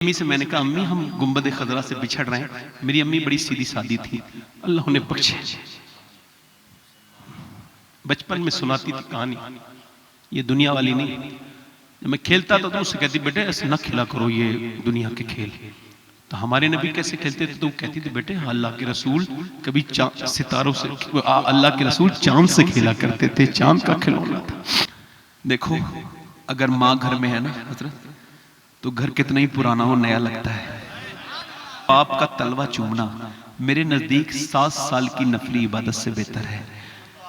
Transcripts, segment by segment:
امی سے میں نے کہا امی ہم گنبد خضرا سے بچھڑ رہے ہیں. میری امی بڑی سیدھی سادی تھی, اللہ انہیں بخشے. بچپن میں سناتی تھی کہانی, یہ دنیا والی نہیں. جب میں کھیلتا تھا تو اس سے کہتی بیٹے ایسے نہ کھیلا کرو یہ دنیا کے کھیل. تو ہمارے نبی کیسے کھیلتے تھے؟ تو وہ کہتی تھی بیٹے اللہ کے رسول کبھی ستاروں سے, اللہ کے رسول چاند سے کھیلا کرتے تھے, چاند کا کھلونا تھا. دیکھو اگر ماں گھر میں ہے نا حضرت تو گھر کتنا ہی پرانا ہو نیا لگتا ہے. باپ کا تلوہ چومنا میرے نزدیک 7 سال کی نفلی عبادت سے بہتر ہے.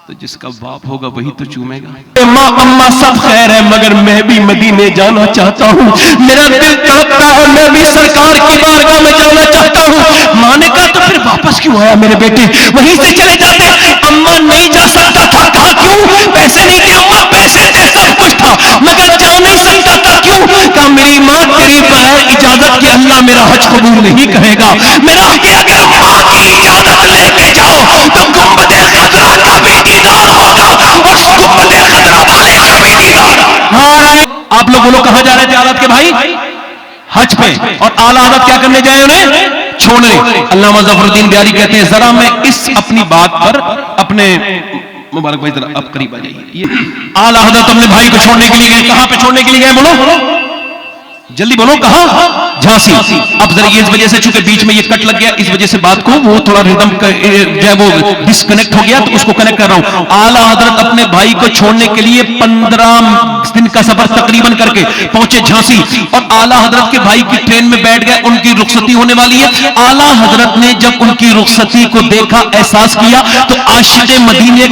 تو جس کا باپ ہوگا وہی تو چومے گا. ماں اماں سب خیر ہے مگر میں بھی مدینے جانا چاہتا ہوں. میرا دل تڑپتا ہے, میں بھی سرکار کی بارگاہ میں جانا چاہتا ہوں. ماں نے کہا تو پھر واپس کیوں آیا میرے بیٹے, وہیں سے چلے جاتے. اماں نہیں جا سکتا تھا. کہا کیوں؟ پیسے نہیں تھے اماں, پیسے تھے سب کچھ تھا مگر جا نہیں سکتا تھا. کیوں؟ کہا میری ماں تیری بغیر اجازت کے اللہ میرا حج قبول نہیں کہے گا. میرا اگر ماں کی اجازت لے کے جاؤ تو گنبد خضرا کا بھی دیدار ہوگا اور گنبد خضرا والے کا بھی دیدار. ہاں آپ لوگ بولو کہاں جا رہے تھے حضرت کے بھائی؟ حج پہ. اور اعلیٰ حضرت کیا کرنے جائے انہیں چھوڑنے. علامہ ظفر الدین بیاری کہتے ہیں ذرا میں اس اپنی بات پر اپنے مبارک بھائی ذرا اب قریب آ جائیے. اعلیٰ حضرت اپنے بھائی کو چھوڑنے کے لیے گئے. کہاں پہ چھوڑنے کے لیے گئے بولو جلدی بولو, کہاں؟ جھانسی. اب ذرا اس وجہ سے چونکہ بیچ میں یہ کٹ لگ گیا اس وجہ سے بات کو وہ تھوڑا ریدم جو ہے وہ ڈسکنیکٹ ہو گیا تو اس کو کنیکٹ کر رہا ہوں. اعلیٰ حضرت اپنے بھائی کو چھوڑنے کے لیے 15 دن کا سفر تقریباً کر کے پہنچے جھانسی. اور اعلیٰ حضرت کے بھائی کی ٹرین میں بیٹھ گئے, ان کی رخصتی ہونے والی ہے. اعلیٰ حضرت نے جب ان کی رخصتی کو دیکھا احساس کیا تو عاشق مدینے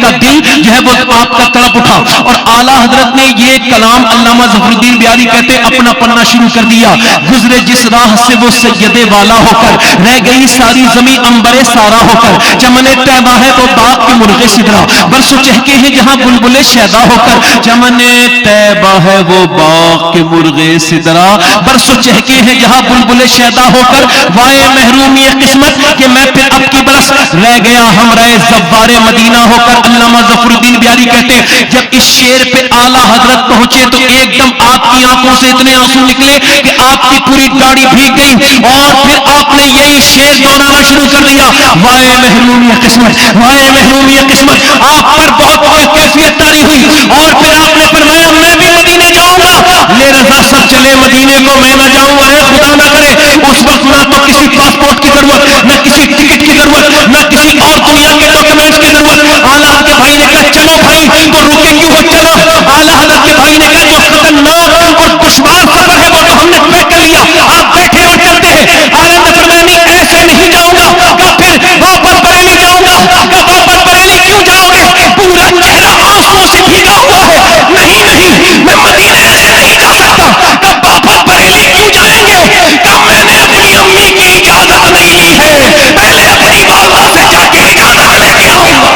کا دل جو ہے وہ آپ کا تڑپ اٹھا. اور اعلیٰ حضرت نے یہ کلام علامہ ظفر الدین بیاری کہتے اپنا پڑھنا شروع کر دیا. گزرے جس راہ سے وہ سیدے والا ہو کر, رہ گئی ساری زمین انبر سارا ہو کر. چمن طیبہ ہے وہ باغ کے مرغ سدرا, برسوں چہکے ہیں جہاں بلبل شیدا ہو کر. چمن طیبہ ہے وہ باغ کے مرغ سدرا, برسوں چہکے ہیں جہاں بلبل شیدا ہو کر. وائے محرومی قسمت کہ میں پھر اب کی برس رہ گیا ہمراہ زوار مدینہ ہو کر. علامہ ظفر الدین بیاری کہتے جب اس شعر پہ اعلیٰ حضرت پہنچے تو ایک دم آپ کی آنکھوں سے اتنے آنسو نکلے کہ آپ کی پوری داڑھی بھیگ گئی. اور پھر آپ نے یہی شعر دہرانا شروع کر دیا, وائے محرومی قسمت, وائے محرومی قسمت. آپ پر بہت کیفیت تاری ہوئی اور پھر آپ نے فرمایا میں بھی مدینے جاؤں گا. لے رضا سب چلے مدینے کو میں نہ جاؤں گا. خدا نہ کرے اس وقت نہ تو کسی پاسپورٹ کی ضرورت, نہ کسی ٹکٹ کی ضرورت, نہ کسی اور دنیا کے ڈاکومنٹس کی ضرورت. اعلیٰ حضرت کے بھائی نے کہا چلو بھائی, تو رکے کیوں ہو, چلو. اعلیٰ حضرت کے بھائی نے کہا جو خطرناک اور دشوار سفر ہے وہ تو ہم نے طے کر لیا, آپ بیٹھے اور چلتے ہیں. اعلیٰ نے فرمایا نہیں ایسے نہیں جاؤں گا. کہا پھر واپس بریلی جاؤں گا. کہا واپس بریلی کیوں جاؤ گے, پورا چہرہ آنسو سے بھیگا ہوا ہے. نہیں میں مدینے ایسے نہیں جا سکتا. کہا واپس بریلی کیوں جائیں گے. کہا میں نے اپنی امی کی اجازت نہیں لی ہے, پہلے اپنی بابا سے جا کے اجازت لے کے آؤں گا.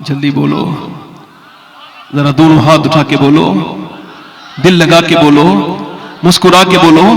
جلدی بولو, ذرا دونوں ہاتھ اٹھا کے بولو, دل لگا کے بولو, مسکرا کے بولو.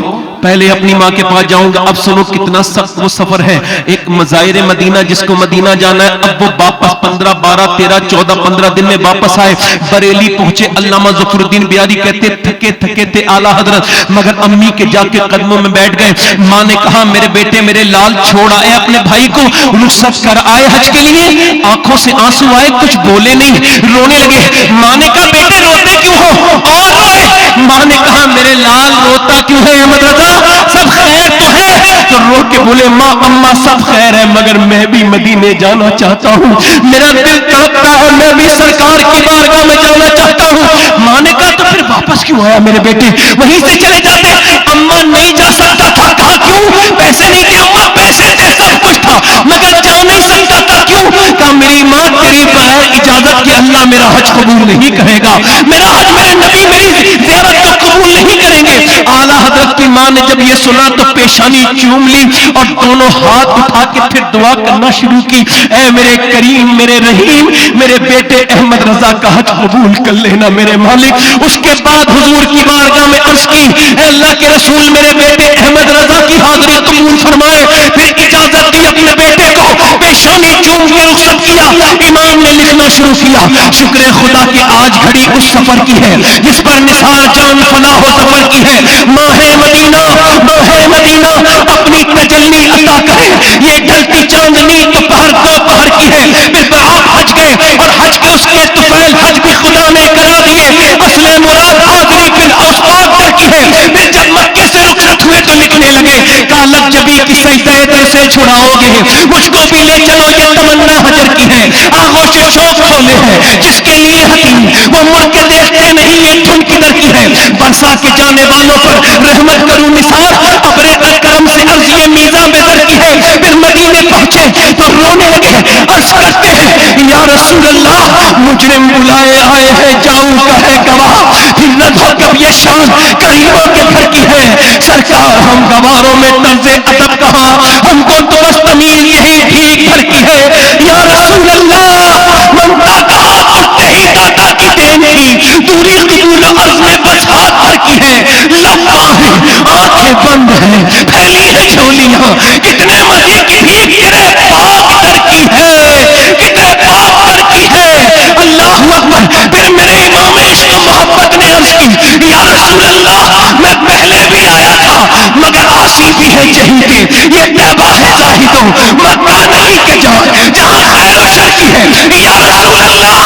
پہلے اپنی ماں کے پاس جاؤں گا. اب سنو کتنا سخت وہ سفر ہے. ایک مظاہر مدینہ جس کو مدینہ جانا ہے, اب وہ واپس 15 12 13 14 15 دن میں واپس آئے. بریلی پہنچے. علامہ ظفر الدین بیاری کہتے تھکے تھکے تھے اعلیٰ حضرت, مگر امی کے جا کے قدموں میں بیٹھ گئے. ماں نے کہا میرے بیٹے میرے لال چھوڑ آئے اپنے بھائی کو, رخصت کر آئے حج کے لیے. آنکھوں سے آنسو آئے, کچھ بولے نہیں, رونے لگے. ماں نے کہا بیٹے روتے کیوں ہو, اور روئے. ماں نے کہا میرے لال روتا کیوں ہے احمد رضا, سب خیر تو ہے. تو رو کے بولے ماں اماں سب خیر ہے مگر میں بھی مدینے جانا چاہتا ہوں. میرا دل تڑپتا ہے, میں بھی سرکار کی بارگاہ میں جانا چاہتا ہوں. ماں نے کہا تو پھر واپس کیوں آیا میرے بیٹے, وہیں سے چلے جاتے. اماں نہیں جا سکتا تھا. کہا کیوں؟ پیسے نہیں تھے اماں, پیسے تھے سب کچھ تھا مگر جا نہیں سکتا تھا. کیوں؟ کہا میری ماں تیری بغیر اجازت کے اللہ میرا حج قبول نہیں کہے گا. میرا حج میرے نبی میری زیارت کو قبول نہیں کریں گے. اعلیٰ حضرت کی ماں نے جب یہ سنا تو پیشانی چوم لی اور دونوں ہاتھ اٹھا کے پھر دعا کرنا شروع کی، اے میرے کریم میرے رحیم میرے بیٹے احمد رضا کا حج قبول کر لینا میرے مالک۔ اس کے بعد حضور کی بارگاہ میں عرض کی، اے اللہ کے رسول میرے بیٹے احمد رضا کی حاضری قبول فرمائے۔ پھر اجازت دی اپنے بیٹے کو، پیشانی چوم کے رخصت کیا، امام نے لکھنا شروع کیا۔ شکر خدا کہ آج گھڑی اس سفر کی ہے جس پر نثار جان فنا ہو سفر کی ہے۔ ماہ مدینہ اپنی تجلی عطا کرے، یہ ڈھلتی چاندنی تو پہر دو پہر کی ہے۔ پھر آپ حج گئے اور حج کے اس کے طفیل حج بھی خدا نے کرا دیے۔ اصل مراد حاضری بن اوسبات در کی ہے۔ پھر جب مکے سے رخصت ہوئے تو لکھنے لگے، کالک جبی کی سجدہ دل سے چھڑاؤ گے، مجھ کو بھی لے چلو یہ تمنا حجر کی ہے۔ آغوش شوق کھولے ہیں جس کے لیے حکیم وہ مڑ کے دیکھتے نہیں یہ دھن کدھر کی ہے۔ برسا کے جانے والوں پر رحمت کروں نثار، ابر اکرم سے عرض یہ میزاں بزر کی ہے۔ پھر مدینے پہنچے تو رونے لگے، عرض کرتے ہیں یا رسول اللہ مجرم بلائے آئے ہیں جاؤں کا ہے گواہ، پھر نہ دھو کب یہ شان کریموں کے گھر کی ہے۔ سرکار ہم گواروں میں طرز ادب کہاں، ہم کو تو بس تمیز یہی ٹھیک گھر کی ہے۔ یا رسول اللہ منتا کہا اٹھتے ہی دادا کی دین کی، دوری قبول عرض میں بس ہاتھ بھر کی ہے۔ لبا ہے آنکھیں بند ہیں پھیلی ہے جھولیاں، کتنے مزے کی بھیک تیرے پاک در کی ہے، کتنے پاک در کی ہے۔ اللہ اکبر۔ پھر میرے امام عشق محبت نے عرض کی، یا رسول اللہ میں پہلے بھی آیا تھا مگر آسی بھی ہے جہیں کے، یہ طیبہ ہے زاہدوں مکہ نہیں کہ جہاں خیر و شر کی ہے۔ یا رسول اللہ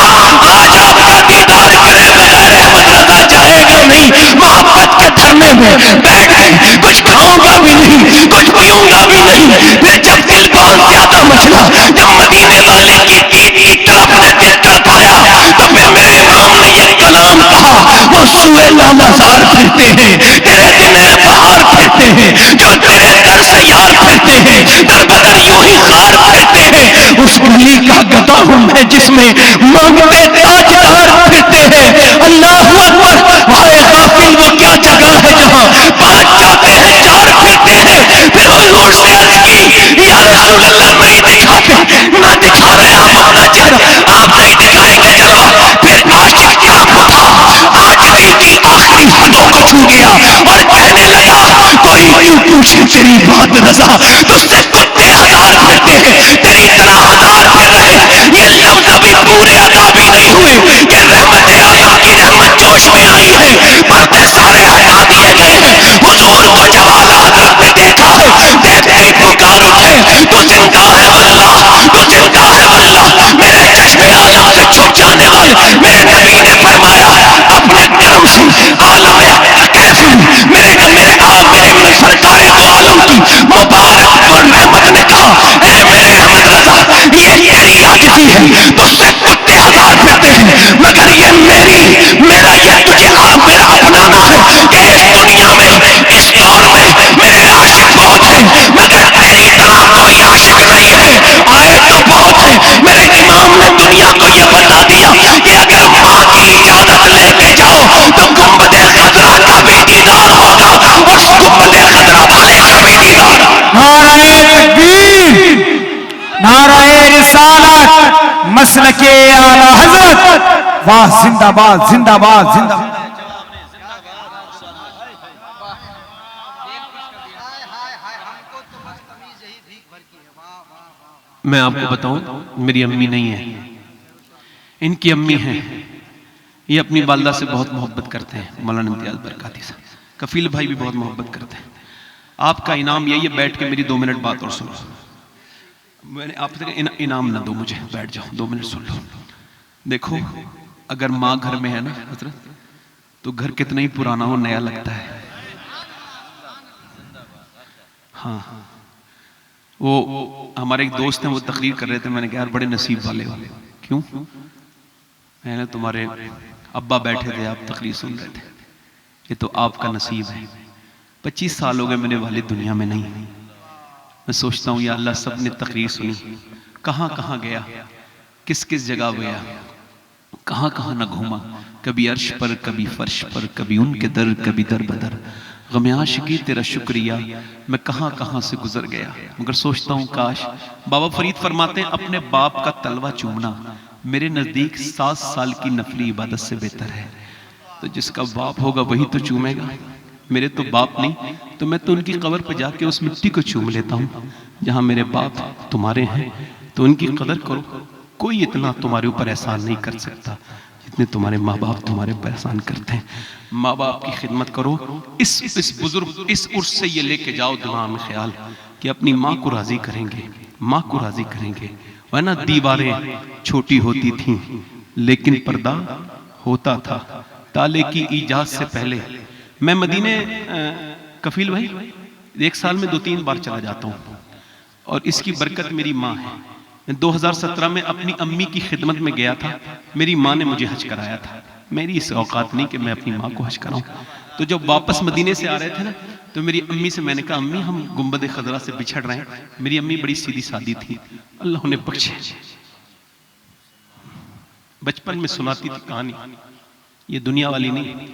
آج آپ کا دیدار کرے بغیر احمد رضا جائے گا نہیں۔ محبت کے دھرنے میں بیٹھ گئے، کچھ کھاؤں گا بھی نہیں کچھ پیوں گا بھی نہیں۔ پھر جب دل بہت زیادہ مچلا، جب مدینے والے کی عید کی طرف نے دل تڑپایا تو پھر میرے امام نے یہ کلام کہا، وہ سوئے لالازار پھرتے ہیں تیرے دن بہار پھرتے ہیں، جو تیرے در سے یار پھرتے ہیں در بدر یوں ہی خار پھرتے ہیں۔ اس گلی کا گدا ہوں میں جس میں مانگتے تاجدار پھرتے ہیں۔ اللہ اکبر۔ ہائے غافل وہ کیا جگہ ہے جہاں پانچ جاتے ہیں چار پھرتے ہیں۔ پھر حضور سے عرض کی، یا رسول اللہ نہیں دکھاتے، نہ دکھا رہے ہم اپنا چہرہ، آپ نہیں دکھائیں گے جلوہ۔ پھر عاشق کانپ اٹھا، آج دل کی آخری حدوں کو چھو گیا اور کہنے لگا، کوئی کیوں پوچھے تیری بات رضا، تجھ سے کتے ہزار پھرتے ہیں، تیری طرح ہزار پھر رہے۔ یہ لفظ ابھی پورے ادا بھی نہیں ہوئے کہ رحمت آقا کی رحمت جوش میں آئی ہے، پردے سارے ہٹا دیے گئے ہیں۔ حضور کو جب اعلیٰ حضرت نے دیکھا ہے، دیکھتے ہی پکار اٹھے، تو زندہ ہے واللہ تو زندہ ہے واللہ۔ میرے چشم آیا سے چھپ جانے والے میرے نبی نے فرمایا، اپنے کرم سے عالم کیفی میرے سرکار دو عالم کی مبارک پر رحمت نے کہا، اے میرے احمد رضا یہ تیری عاجزی ہے، تجھ سے کتے ہزار پھرتے ہیں مگر یہ میرا یہ تجھے میرا اپنانا ہے کہ اس دنیا میں اس دور میں میرے عاشق بہت ہیں مگر تیری طرح کوئی عاشق نہیں ہے۔ آئے تو بہت ہیں، میرے امام نے دنیا کو یہ بتا دیا کہ اگر ماں کی اجازت لے کے جاؤ تو گنبد خضرا کا بھی دیدار ہوگا اور گنبد خضرا والے کا بھی دیدار۔ نعرہ تکبیر، نعرہ رسالت، مسلک اعلیٰ حضرت، واہ زندہ باد زندہ باد زندہ باد۔ میں آپ کو بتاؤں میری امی نہیں ہے، ان کی امی ہیں، یہ اپنی والدہ سے بہت محبت کرتے ہیں، مولانا امتیاز برکاتی صاحب، کفیل بھائی بھی بہت محبت کرتے ہیں۔ آپ کا انعام یہی ہے بیٹھ کے میری 2 منٹ بات اور سنو۔ میں نے آپ سے کہا انعام نہ دو مجھے، بیٹھ جاؤ 2 منٹ سن لو۔ دیکھو اگر ماں گھر میں ہے نا حضرت تو گھر کتنا ہی پرانا ہو نیا لگتا ہے۔ ہاں وہ ہمارے ایک دوست ہیں وہ تقریر کر رہے تھے، میں نے کہا یار بڑے نصیب والے ہو۔ کیوں؟ میں نے تمہارے ابا بیٹھے تھے آپ تقریر سن رہے تھے، یہ تو آپ کا نصیب ہے۔ 25 سال ہو گئے میرے والد دنیا میں نہیں، میں سوچتا ہوں یا اللہ سب نے تقریر سنی، کہاں کہاں گیا، کس کس جگہ گیا، کہاں کہاں نہ گھوما، کبھی عرش پر کبھی فرش پر، کبھی ان کے در کبھی در بدر، غم عاشقی تیرا شکریہ میں کہاں کہاں سے گزر گیا، مگر سوچتا ہوں کاش۔ بابا فرید فرماتے ہیں اپنے باپ کا تلوہ چومنا میرے نزدیک 7 سال کی نفلی عبادت سے بہتر ہے۔ تو جس کا باپ ہوگا وہی تو چومے گا، میرے تو باپ نہیں، تو میں تو ان کی قبر پہ جا کے اس مٹی کو چوم لیتا ہوں۔ جہاں میرے باپ تمہارے ہیں تو ان کی قدر کرو، کوئی اتنا تمہارے اوپر احسان نہیں کر سکتا جتنے تمہارے ماں باپ تمہارے اوپر احسان کرتے ہیں۔ ماں باپ کی خدمت کرو، اس بزرگ اس عرص سے یہ لے کے جاؤ دماغ میں خیال کہ اپنی ماں کو راضی کریں گے، ماں کو راضی کریں گے۔ ورنہ دیواریں چھوٹی ہوتی تھیں لیکن پردہ ہوتا تھا۔ تالے کی ایجاد سے پہلے میں مدینے کفیل بھائی 1 سال میں 2-3 بار چلا جاتا ہوں، اور اس کی برکت میری ماں ہے۔ میں 2017 میں اپنی امی کی خدمت میں گیا تھا، میری ماں نے مجھے حج کرایا تھا۔ میری اس اوقات نہیں کہ میں اپنی ماں کو حج کراؤں۔ تو جب واپس مدینے سے آ رہے تھے نا، تو میری امی سے میں نے کہا امی ہم گنبد خضرا سے بچھڑ رہے ہیں۔ میری امی بڑی سیدھی سادی تھی، اللہ انہیں بخشے۔ بچپن میں سناتی تھی کہانی، یہ دنیا والی نہیں۔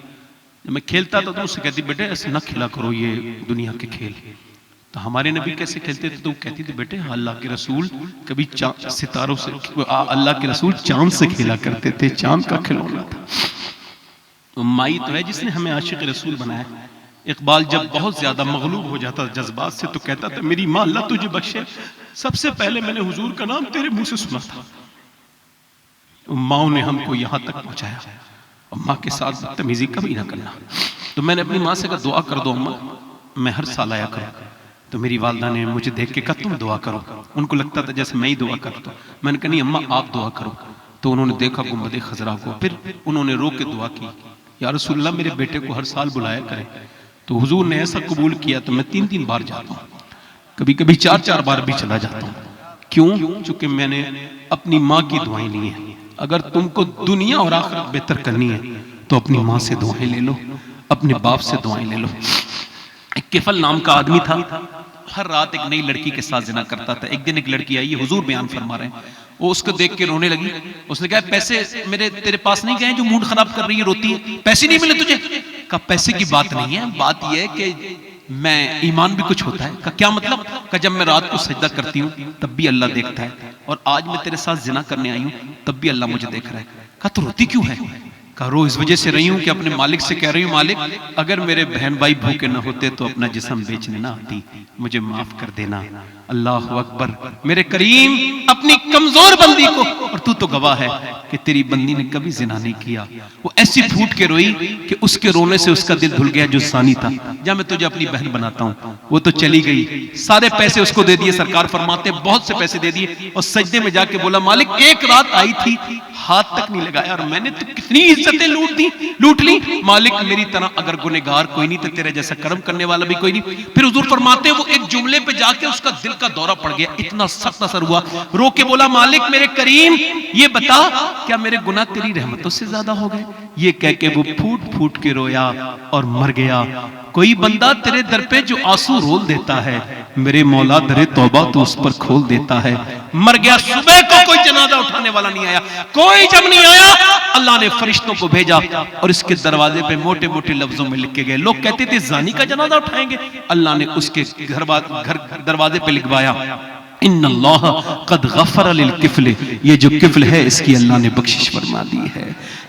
جب میں کھیلتا تھا تو اس سے کہتی بیٹے ایسے نہ کھیلا کرو یہ دنیا کے کھیل۔ تو ہمارے نبی کیسے کھیلتے تھے تو وہ کہتی تھی بیٹے اللہ کے رسول کبھی ستاروں سے، اللہ کے رسول چاند سے کھیلا کرتے تھے، چاند کا کھلونا تھا۔ مائی تو ہے جس نے ہمیں عاشق رسول بنایا۔ اقبال جب بہت زیادہ مغلوب ہو جاتا جذبات سے تو کہتا تھا میری ماں اللہ تجھے بخشے، سب سے پہلے میں نے حضور کا نام تیرے منہ سے سنا تھا۔ ماں نے ہم کو یہاں تک پہنچایا، اور ماں کے ساتھ بدتمیزی کبھی نہ کرنا۔ تو میں نے اپنی ماں سے کہا دعا کر دو اماں، میں ہر سال آیا کروں۔ تو میری والدہ نے مجھے دیکھ کے کہا تم دعا کرو، ان کو لگتا تھا جیسے میں ہی دعا کرتا ہوں۔ میں نے کہا نہیں اماں آپ دعا کرو۔ تو انہوں نے دیکھا گنبد خضرا کو، پھر انہوں نے رو کے دعا کی یا رسول اللہ میرے بیٹے کو ہر سال بلایا کریں۔ تو حضور نے ایسا قبول کیا تو میں 3 بار جاتا ہوں، کبھی کبھی 4 بار بھی چلا جاتا ہوں۔ کیوں؟ چونکہ میں نے اپنی ماں کی دعائیں لی ہیں۔ اگر تم کو دنیا اور آخرت بہتر کرنی ہے تو اپنی ماں سے دعائیں لے لو، اپنے باپ سے دعائیں لے لو۔ ایک کفل نام کا آدمی تھا، ہر رات ایک نئی لڑکی کے ساتھ زنا کرتا تھا۔ ایک دن ایک لڑکی آئی، حضور بیان فرما رہے ہیں، وہ اس کو دیکھ کے رونے لگی۔ اس نے کہا پیسے میرے تیرے پاس نہیں گئے جو موڈ خراب کر رہی ہے روتی ہے، پیسے نہیں ملے تجھے؟ کہا پیسے کی بات نہیں ہے، بات یہ ہے کہ میں ایمان بھی کچھ ہوتا ہے۔ کہا کیا مطلب؟ کہا جب میں رات کو سجدہ کرتی ہوں تب بھی اللہ دیکھتا ہے، اور آج میں تیرے ساتھ زنا کرنے آئی ہوں تب بھی اللہ مجھے دیکھ رہا ہے۔ کہا تو روتی کیوں ہے؟ کہا رو اس وجہ سے رہی ہوں کہ اپنے مالک سے کہہ رہی ہوں مالک اگر میرے بہن بھائی بھوکے نہ ہوتے تو اپنا جسم بیچنے نہ آتی، مجھے معاف کر دینا۔ اللہ اکبر، میرے کریم اپنی کمزور بندی کو، اور تو گواہ ہے کہ تیری بندی نے کبھی زنا نہیں کیا، وہ ایسی پھوٹ کے روئی کہ اس کے رونے سے اس کا دل دھل گیا جو زانی تھا۔ جا میں تجھے اپنی بہن بناتا ہوں۔ وہ تو چلی گئی، سارے پیسے اس کو دے دیے، سرکار فرماتے بہت سے پیسے دے دیے، اور سجدے میں جا کے بولا مالک ایک رات آئی تھی ہاتھ تک نہیں لگایا اور میں نے تو کتنی عزتیں لوٹ لی۔ مالک میری طرح اگر گنہگار کوئی نہیں تو تیرے جیسا کرم کرنے والا بھی کوئی نہیں۔ پھر حضور فرماتے وہ ایک جملے پہ جا کے اس کا دل کا دورہ پڑ گیا، اتنا سخت اثر ہوا، رو کے بولا مالک میرے کریم یہ بتا کیا میرے گناہ تیری رحمتوں سے زیادہ ہو گئے؟ یہ کہہ کے وہ پھوٹ پھوٹ کے رویا اور مر گیا۔ کوئی بندہ تیرے در پہ جو آنسو رول دیتا ہے میرے مولا در توبہ تو اس پر کھول دیتا ہے۔ مر گیا، صبح کو کوئی جنازہ اٹھانے والا نہیں آیا، کوئی جب نہیں آیا اللہ نے فرشتوں کو بھیجا اور اس کے دروازے پہ موٹے موٹے لفظوں میں لکھ کے گئے۔ لوگ کہتے تھے زانی کا جنازہ اٹھائیں گے، اللہ نے اس کے گھر دروازے پہ لکھوایا ان اللہ قد غفر للکفل، یہ جو کفل ہے اس کی اللہ نے بخشش فرما دی ہے۔